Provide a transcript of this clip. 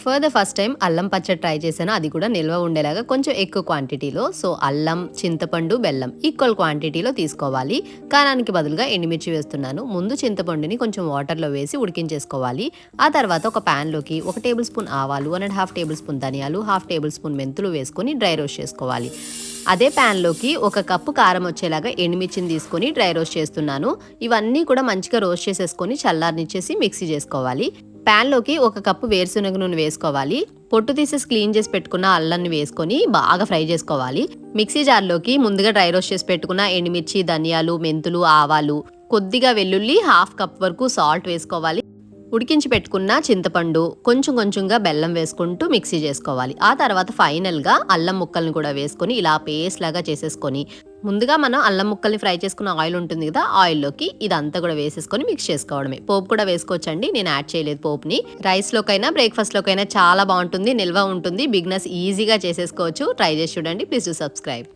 For the first time అల్లం పచ్చడి try చేశాను. అది కూడా నిల్వ ఉండేలాగా కొంచెం ఎక్కువ క్వాంటిటీలో. సో అల్లం, చింతపండు, బెల్లం ఈక్వల్ క్వాంటిటీలో తీసుకోవాలి. కారానికి బదులుగా ఎండుమిర్చి వేస్తున్నాను. ముందు చింతపండుని కొంచెం వాటర్లో వేసి ఉడికించేసుకోవాలి. ఆ తర్వాత ఒక ప్యాన్లోకి 1 టేబుల్ స్పూన్ ఆవాలు, 1.5 టేబుల్ స్పూన్ ధనియాలు, 1/2 టేబుల్ స్పూన్ మెంతులు వేసుకొని డ్రై రోస్ట్ చేసుకోవాలి. అదే ప్యాన్లోకి 1 కప్పు కారం వచ్చేలాగా ఎండుమిర్చిని తీసుకొని డ్రై రోస్ట్ చేస్తున్నాను. ఇవన్నీ కూడా మంచిగా రోస్ట్ చేసేసుకొని చల్లారనిచ్చేసి మిక్సీ చేసుకోవాలి. ప్యాన్లోకి 1 కప్పు వేరుశనగ నూనె వేసుకోవాలి. పొట్టు తీసేసి క్లీన్ చేసి పెట్టుకున్న అల్లాన్ని వేసుకొని బాగా ఫ్రై చేసుకోవాలి. మిక్సీ జార్లోకి ముందుగా డ్రై రోస్ట్ చేసి పెట్టుకున్న ఎండుమిర్చి, ధనియాలు, మెంతులు, ఆవాలు, కొద్దిగా వెల్లుల్లి, 1/2 కప్ వరకు సాల్ట్ వేసుకోవాలి. ఉడికించి పెట్టుకున్న చింతపండు, కొంచెం కొంచెంగా బెల్లం వేసుకుంటూ మిక్సీ చేసుకోవాలి. ఆ తర్వాత ఫైనల్గా అల్లం ముక్కల్ని కూడా వేసుకొని ఇలా పేస్ట్ లాగా చేసేసుకొని ముందుగా మనం అల్లం ముక్కల్ని ఫ్రై చేసుకున్న ఆయిల్ ఉంటుంది కదా, ఆయిల్లోకి ఇదంతా కూడా వేసేసుకొని మిక్స్ చేసుకోవడమే. పోపు కూడా వేసుకోవచ్చండి, నేను యాడ్ చేయలేదు పోపుని. రైస్లోకైనా బ్రేక్ఫాస్ట్లోకైనా చాలా బాగుంటుంది, నిల్వ ఉంటుంది. బిగినర్స్ ఈజీగా చేసేసుకోవచ్చు. ట్రై చేసి చూడండి. Please do subscribe.